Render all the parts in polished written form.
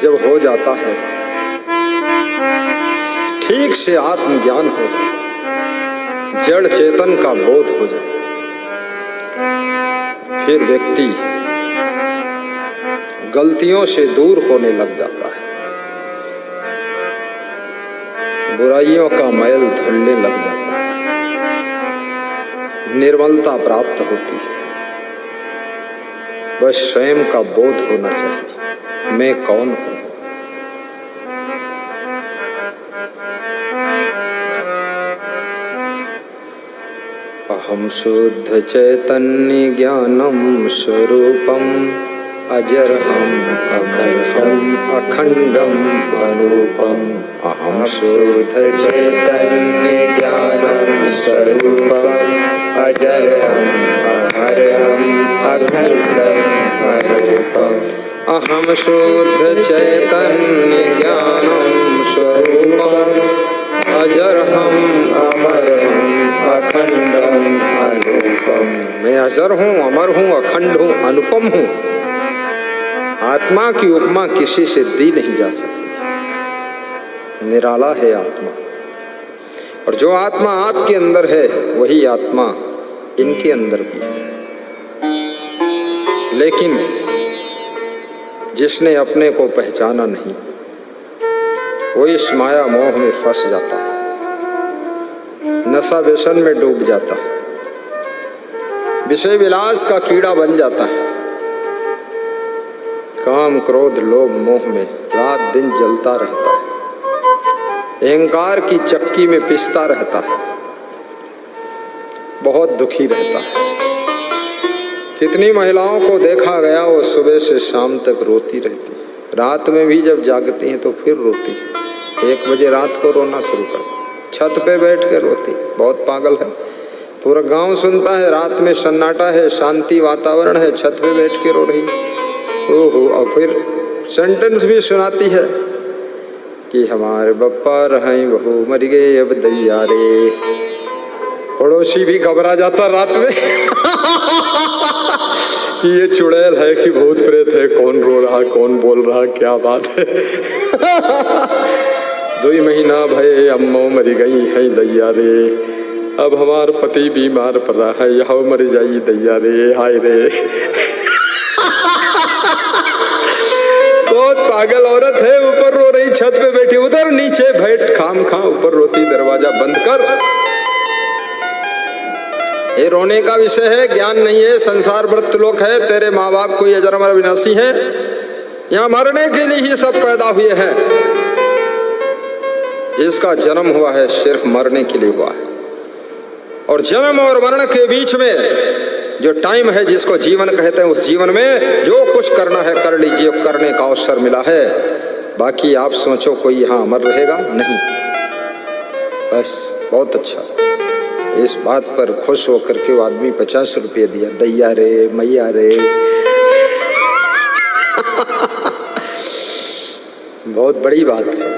जब हो जाता है, ठीक से आत्मज्ञान हो जाए, जड़ चेतन का बोध हो जाए, फिर व्यक्ति गलतियों से दूर होने लग जाता है, बुराइयों का मैल धुलने लग जाता है, निर्मलता प्राप्त होती है। बस स्वयं का बोध होना चाहिए, मैं कौन हूं। अहम शुद्ध चैतन्य ज्ञानम स्वरूपम अजरहम अखंडम अखंडम अरूपम। अहम शुद्ध चैतन्य ज्ञानम स्वरूपम अजरहम अखंडम अखंडम अरूपम। अहम शुद्ध चैतन्य ज्ञानम स्वरूपम अजरहम अमरहम अखंडम अरूपम। मैं अजर हूँ, अमर हूँ, अखंड हूँ, अनुपम हूँ। आत्मा की उपमा किसी से दी नहीं जा सकती। निराला है आत्मा, और जो आत्मा आपके अंदर है वही आत्मा इनके अंदर भी है। लेकिन जिसने अपने को पहचाना नहीं, वो इस माया मोह में फंस जाता है, नशा व्यसन में डूब जाता है, विषय विलास का कीड़ा बन जाता है, काम क्रोध लोभ मोह में रात दिन जलता रहता है, अहंकार की चक्की में पिसता रहता है, बहुत दुखी रहता है। कितनी महिलाओं को देखा गया, वो सुबह से शाम तक रोती रहती है, रात में भी जब जागती हैं तो फिर रोती है, 1 बजे रात को रोना शुरू करती, छत पे बैठ के रोती, बहुत पागल है। पूरा गांव सुनता है, रात में सन्नाटा है, शांति वातावरण है, छत पे बैठ के रो रही। ओहो, और फिर सेंटेंस भी सुनाती है कि हमारे बप्पा रहे बहू मर गए अब दैया रे। पड़ोसी भी घबरा जाता रात में कि ये चुड़ैल है कि भूत प्रेत है, कौन रो रहा, कौन बोल रहा, क्या बात है। 2 महीना भये अम्मो मरी गई है दैया रे, अब हमार पति बीमार पड़ रहा है, यह मर जाई दैया रे, हाय रे। बहुत पागल औरत है, ऊपर रो रही, छत पे बैठी, उधर नीचे बैठ खाम खा ऊपर रोती, दरवाजा बंद कर। ये रोने का विषय है, ज्ञान नहीं है, संसार मृत्युलोक है, तेरे माँ बाप कोई अजर अमर विनाशी है, यहाँ मरने के लिए ही सब पैदा हुए हैं। जिसका जन्म हुआ है सिर्फ मरने के लिए हुआ है, और जन्म और मरण के बीच में जो टाइम है जिसको जीवन कहते हैं, उस जीवन में जो कुछ करना है कर लीजिए, करने का अवसर मिला है। बाकी आप सोचो कोई यहाँ अमर रहेगा नहीं। बस बहुत अच्छा, इस बात पर खुश होकर के वो आदमी 50 रुपये दिया, दैया रे मैया रे। बहुत बड़ी बात है,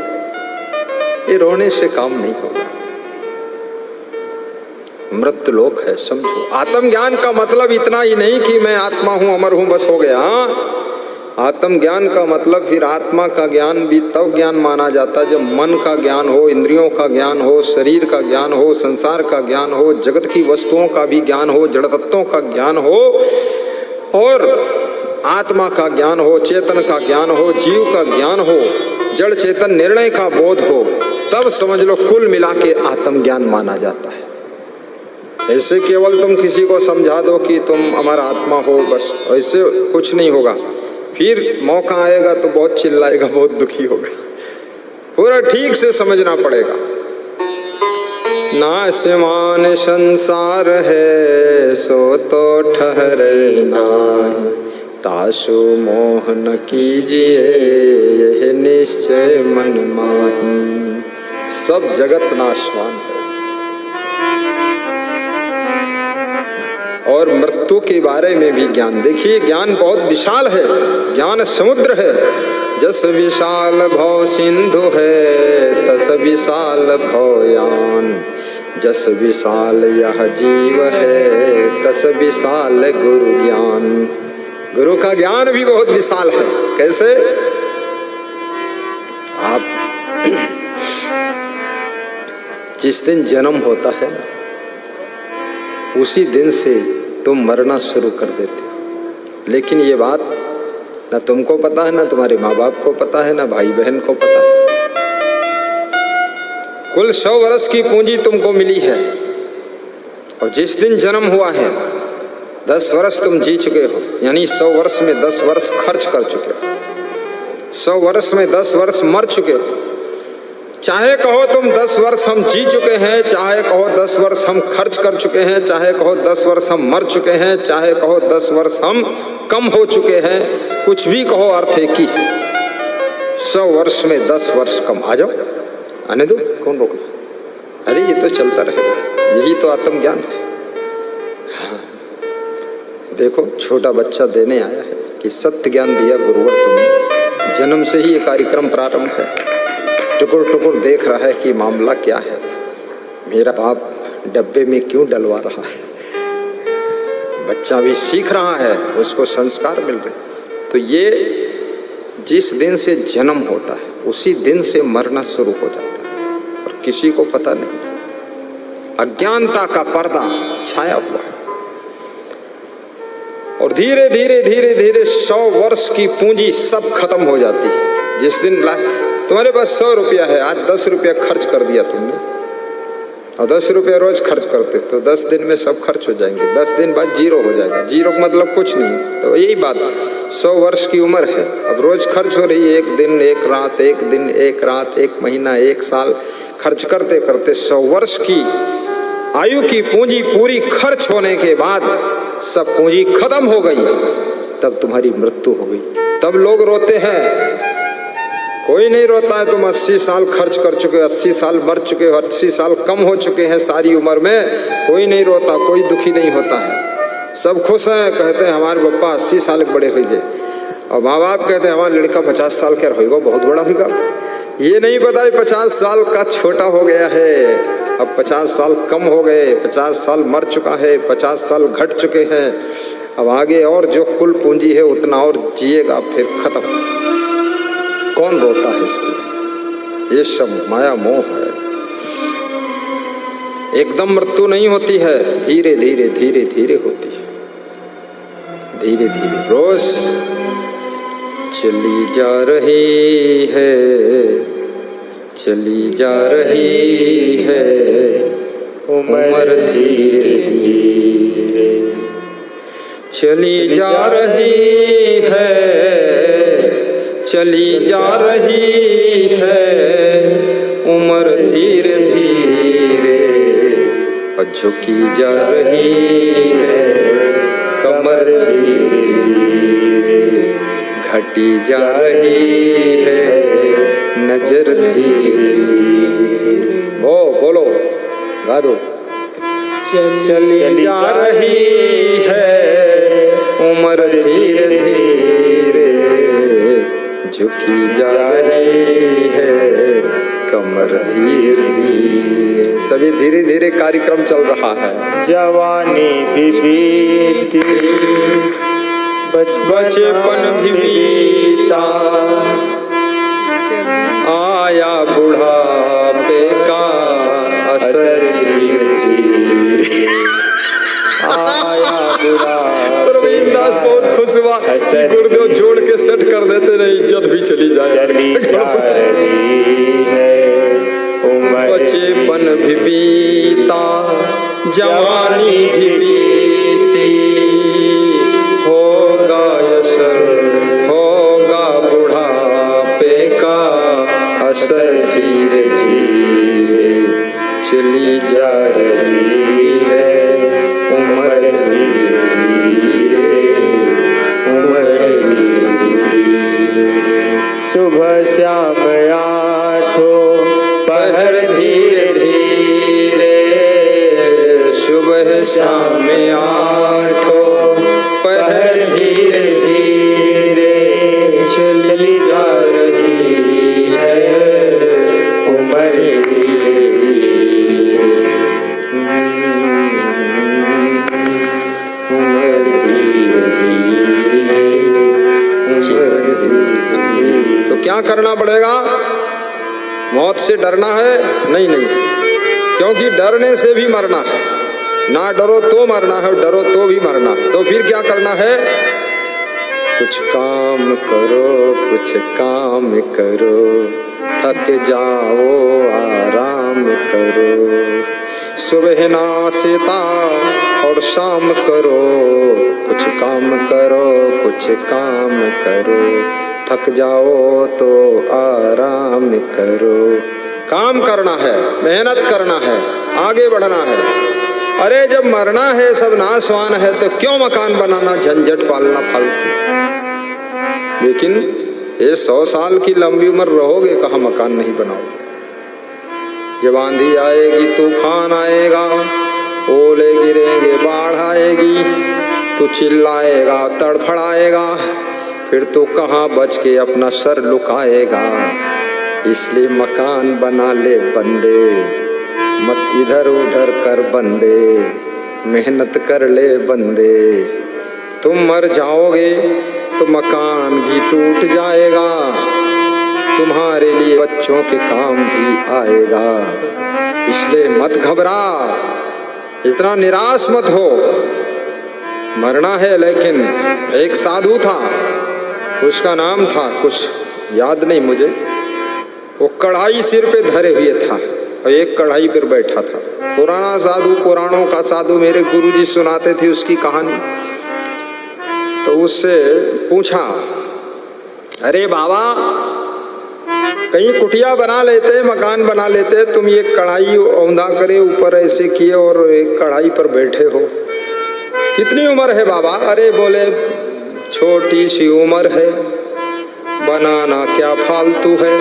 ये रोने से काम नहीं होगा। मृत्यु लोक है, समझो। आत्मज्ञान का मतलब इतना ही नहीं कि मैं आत्मा हूं, अमर हूं, बस हो गया। आत्मज्ञान का मतलब फिर आत्मा का ज्ञान भी तब ज्ञान माना जाता है जब मन का ज्ञान हो, इंद्रियों का ज्ञान हो, शरीर का ज्ञान हो, संसार का ज्ञान हो, जगत की वस्तुओं का भी ज्ञान हो, जड़ तत्वों का ज्ञान हो, और आत्मा का ज्ञान हो, चेतन का ज्ञान हो, जीव का ज्ञान हो, जड़ चेतन निर्णय का बोध हो, तब समझ लो कुल मिला के आत्मज्ञान माना जाता है। ऐसे केवल तुम किसी को समझा दो कि तुम अमर आत्मा हो, बस ऐसे कुछ नहीं होगा। फिर मौका आएगा तो बहुत चिल्लाएगा, बहुत दुखी होगा। पूरा ठीक से समझना पड़ेगा। नाशमान संसार है सो तो ठहरे नाहि, तासु मोह न कीजिए यह निश्चय मन माही। सब जगत नाशवान है, और मृत्यु के बारे में भी ज्ञान। देखिए ज्ञान बहुत विशाल है, ज्ञान समुद्र है। जस विशाल भव सिंधु है तस विशाल भवयान, जस विशाल यह जीव है तस विशाल गुरु ज्ञान। गुरु का ज्ञान भी बहुत विशाल है। कैसे? आप जिस दिन जन्म होता है उसी दिन से तुम मरना शुरू कर देते हो। लेकिन ये बात ना तुमको पता है, ना तुम्हारे माँ बाप को पता है, ना भाई बहन को पता है। कुल 100 वर्ष की पूंजी तुमको मिली है और जिस दिन जन्म हुआ है 10 वर्ष तुम जी चुके हो, यानी 100 वर्ष में 10 वर्ष खर्च कर चुके हो, 100 वर्ष में 10 वर्ष मर चुके हो। चाहे कहो तुम 10 वर्ष हम जी चुके हैं, चाहे कहो 10 वर्ष हम खर्च कर चुके हैं, चाहे कहो 10 वर्ष हम मर चुके हैं, चाहे कहो 10 वर्ष हम कम हो चुके हैं, कुछ भी कहो, अर्थ एक ही। 100 वर्ष में 10 वर्ष कम। आ जाओ, आने दो, कौन रोक? अरे ये तो चलता रहेगा, यही तो आत्मज्ञान है। हाँ। देखो छोटा बच्चा देने आया है कि सत्य ज्ञान दिया गुरुवर तुमने। जन्म से ही ये कार्यक्रम प्रारंभ है। टुकुर टुकुर देख रहा है कि मामला क्या है, मेरा बाप डब्बे में क्यों डलवा रहा है। बच्चा भी सीख रहा है, उसको संस्कार मिल रहे। तो ये जिस दिन से जन्म होता है उसी दिन से मरना शुरू हो जाता है और किसी को पता नहीं। अज्ञानता का पर्दा छाया हुआ है और धीरे धीरे धीरे धीरे 100 वर्ष की पूंजी सब खत्म हो जाती है। जिस दिन तुम्हारे पास 100 रुपया है, आज 10 रुपया खर्च कर दिया तुमने और 10 रुपया रोज खर्च करते हो तो 10 दिन में सब खर्च हो जाएंगे। 10 दिन बाद जीरो हो जाएगा। जीरो का मतलब कुछ नहीं। तो यही बात, 100 वर्ष की उम्र है, अब रोज खर्च हो रही है। एक दिन एक रात, एक दिन एक रात, एक महीना, एक साल, खर्च करते करते 100 वर्ष की आयु की पूंजी पूरी खर्च होने के बाद सब पूंजी खत्म हो गई, तब तुम्हारी मृत्यु हो गई। तब लोग रोते हैं। कोई नहीं रोता है। तुम 80 साल खर्च कर चुके हो, 80 साल मर चुके हो, 80 साल कम हो चुके हैं सारी उम्र में, कोई नहीं रोता, कोई दुखी नहीं होता है। सब खुश हैं, कहते हैं हमारे पापा 80 साल के बड़े हो गए और माँ बाप कहते हैं हमारा लड़का 50 साल का होगा, बहुत बड़ा होगा। ये नहीं पता है 50 साल का छोटा हो गया है, अब 50 साल कम हो गए, 50 साल मर चुका है, 50 साल घट चुके हैं, अब आगे और जो कुल पूंजी है उतना और जिएगा, फिर खत्म। कौन रोता है इसको? ये सब माया मोह है। एकदम मृत्यु नहीं होती है, धीरे धीरे धीरे धीरे होती है। धीरे धीरे रोज चली जा रही है, चली जा रही है उम्र धीरे धीरे, चली जा रही है, चली जा रही है उम्र धीरे धीरे, झुकी जा रही है कमर धीरे धीरे, घटी जा रही है नजर धीरे धीरे। बोलो, गा दो। चली जा रही है उम्र धीरे धीरे, झुकी जा रही है कमर धीरे धीरे। सभी धीरे धीरे कार्यक्रम चल रहा है। जवानी भी बीती, बचपन भी बीता, आया बुढ़ापे का असर धीरे धीरे, आया बुढ़ा। रविंदास बहुत खुश हुआ, गुरुदेव जोड़ के सेट कर देते नहीं, इज्जत भी चली जाए। चली जा रही है उम्र, बचपन भी बीता, जवानी भी बीती, होगा असर, होगा बुढ़ापे का असर धीरे धीरे, चली जा रही है उम्र धीरे धीरे, उम्र धीरे धीरे। सुबह शाम आठों पहर धीरे धीरे, सुबह शाम आठों पहर धीरे धीरे, चली जा रही है उम्र धीरे धीरे, उम्र धीरे धीरे, उम्र धीरे धीरे। तो क्या करना पड़ेगा? मौत से डरना है? नहीं नहीं, क्योंकि डरने से भी मरना है। ना डरो तो मरना है, डरो तो भी मरना। तो फिर क्या करना है? कुछ काम करो, कुछ काम करो, थक जाओ आराम करो। सुबह नाश्ता और शाम करो, कुछ काम करो, कुछ काम करो, थक जाओ तो आराम करो। काम करना है, मेहनत करना है, आगे बढ़ना है। अरे जब मरना है, सब नाशवान है, तो क्यों मकान बनाना, झंझट पालना फालतू। लेकिन ये 100 साल की लंबी उम्र रहोगे, कहाँ मकान नहीं बनाओगे। जब आंधी आएगी, तूफान आएगा, ओले गिरेंगे, बाढ़ आएगी, तू चिल्लाएगा, तड़फड़ाएगा, फिर तो कहाँ बच के अपना सर लुकाएगा। इसलिए मकान बना ले बंदे, मत इधर उधर कर बंदे, मेहनत कर ले बंदे। तुम मर जाओगे तो मकान भी टूट जाएगा, तुम्हारे लिए बच्चों के काम भी आएगा। इसलिए मत घबरा, इतना निराश मत हो। मरना है, लेकिन एक साधु था, उसका नाम था कुछ याद नहीं मुझे, वो कढ़ाई सिर पे धरे हुए था और एक कढ़ाई पर बैठा था। पुराना साधु, पुराणों का साधु, मेरे गुरुजी सुनाते थे उसकी कहानी। तो उससे पूछा, अरे बाबा, कहीं कुटिया बना लेते, मकान बना लेते, तुम ये कढ़ाई औंधा करे ऊपर ऐसे किए और एक कढ़ाई पर बैठे हो, कितनी उम्र है बाबा? अरे बोले, छोटी सी उम्र है, बनाना क्या फालतू है।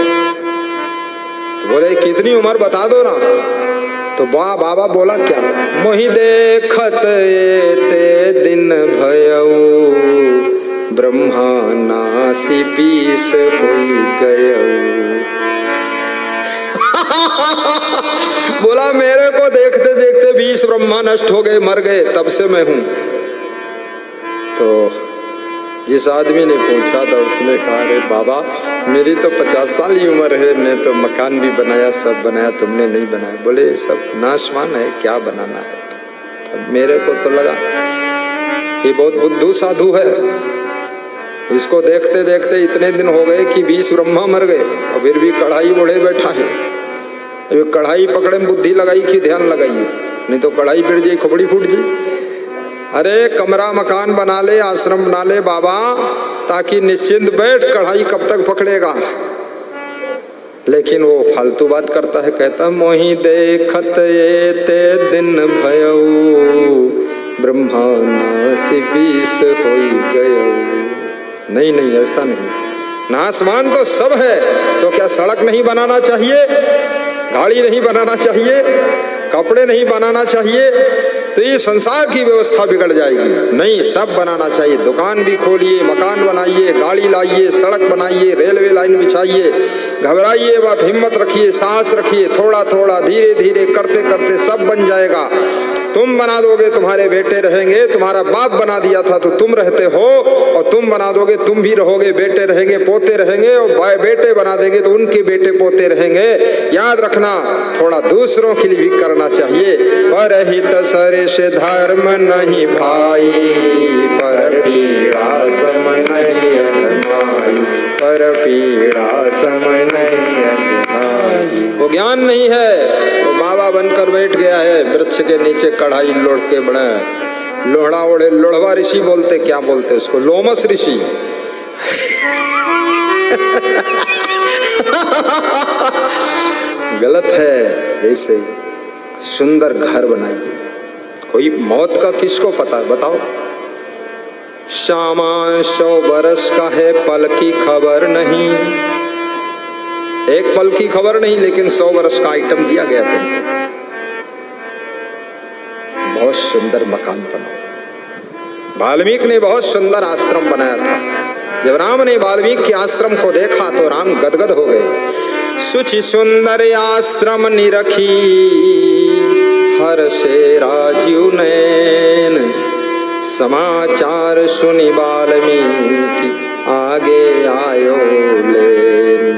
तो बोले, कितनी उम्र बता दो ना। तो बाबा बोला, क्या? मोहि देखत ते दिन भयऊ, ब्रह्मा नासी 20 होई गयऊ। बोला, मेरे को देखते देखते 20 ब्रह्मा नष्ट हो गए, मर गए, तब से मैं हूं। तो जिस आदमी ने पूछा था उसने कहा, अरे बाबा, मेरी तो 50 साल की उम्र है, मैं तो मकान भी बनाया, सब बनाया, तुमने नहीं बनाया। बोले, सब नाशवान है, क्या बनाना है। अब मेरे को तो लगा ये बहुत बुद्धू साधु है, इसको देखते देखते इतने दिन हो गए कि 20 ब्रह्मा मर गए और फिर भी कढ़ाई ओढ़े बैठा है। अब कढ़ाई पकड़े में बुद्धि लगाई कि ध्यान लगाइए, नहीं तो कढ़ाई गिर जाए, खोपड़ी फूट जाए। अरे कमरा मकान बना ले, आश्रम बना ले बाबा, ताकि निश्चिंत बैठ, कढ़ाई कब तक पकड़ेगा। लेकिन वो फालतू बात करता है, कहता, मोहि देखत ये ते दिन भयऊ, ब्रह्मा नासी 20 होई गयऊ। नहीं नहीं, ऐसा नहीं, नासमान तो सब है, तो क्या सड़क नहीं बनाना चाहिए, गाड़ी नहीं बनाना चाहिए, कपड़े नहीं बनाना चाहिए, तो ये संसार की व्यवस्था बिगड़ जाएगी। नहीं, सब बनाना चाहिए, दुकान भी खोलिए, मकान बनाइए, गाड़ी लाइए, सड़क बनाइए, रेलवे लाइन बिछाइए। घबराइए मत, हिम्मत रखिए, साहस रखिए, थोड़ा थोड़ा धीरे धीरे करते करते सब बन जाएगा। तुम बना दोगे, तुम्हारे बेटे रहेंगे, तुम्हारा बाप बना दिया था तो तुम रहते हो, और तुम बना दोगे, तुम भी रहोगे, बेटे रहेंगे, पोते रहेंगे, और बेटे बना देंगे तो उनके बेटे पोते रहेंगे। याद रखना, थोड़ा दूसरों के लिए भी करना चाहिए। परहित सरिष धर्म नहीं भाई, पर पीड़ा सम नहीं अधमाई, पर पीड़ा सम नहीं अधमाई। वो ज्ञान नहीं है, वो बाबा बनकर बैठ गया है वृक्ष के नीचे, कढ़ाई लोढ़ के बड़े, लोढ़ा ओढ़े, लोढ़वा ऋषि बोलते, क्या बोलते उसको, लोमस ऋषि। गलत है। ऐसे सुंदर घर बनाइए। कोई मौत का किसको पता है, बताओ। शामा 100 बरस का है, पल की खबर नहीं, एक पल की खबर नहीं, लेकिन 100 बरस का आइटम दिया गया तुमको। बहुत सुंदर मकान बनाओ। वाल्मीकि ने बहुत सुंदर आश्रम बनाया था। जब राम ने वाल्मीकि के आश्रम को देखा तो राम गदगद हो गए। सुचि सुंदर आश्रम निरखी, हर से राजीव नैन, समाचार सुनि वाल्मीकि आगे आयो लेन।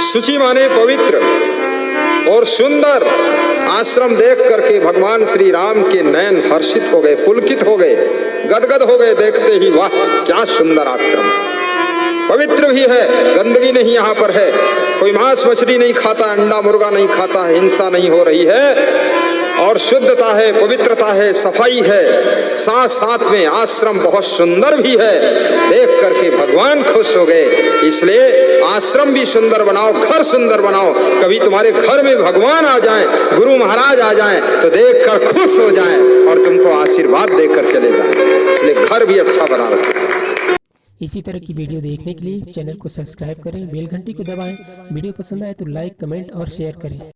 शुचि माने पवित्र और सुंदर आश्रम देख करके भगवान श्री राम के नयन हर्षित हो गए, पुलकित हो गए, गदगद हो गए देखते ही, वाह क्या सुंदर आश्रम, पवित्र भी है, गंदगी नहीं यहाँ पर है, कोई मांस मछली नहीं खाता, अंडा मुर्गा नहीं खाता, हिंसा नहीं हो रही है और शुद्धता है, पवित्रता है, सफाई है, साथ साथ में आश्रम बहुत सुंदर भी है। देख करके भगवान खुश हो गए। इसलिए आश्रम भी सुंदर बनाओ, घर सुंदर बनाओ। कभी तुम्हारे घर में भगवान आ जाएं, गुरु महाराज आ जाएं तो देखकर खुश हो जाएं और तुमको आशीर्वाद देकर चले जाएं। इसलिए घर भी अच्छा बना रखें। इसी तरह की वीडियो देखने के लिए चैनल को सब्सक्राइब करें, बेल घंटी को दबाएं। वीडियो पसंद आए तो लाइक, कमेंट और शेयर करें।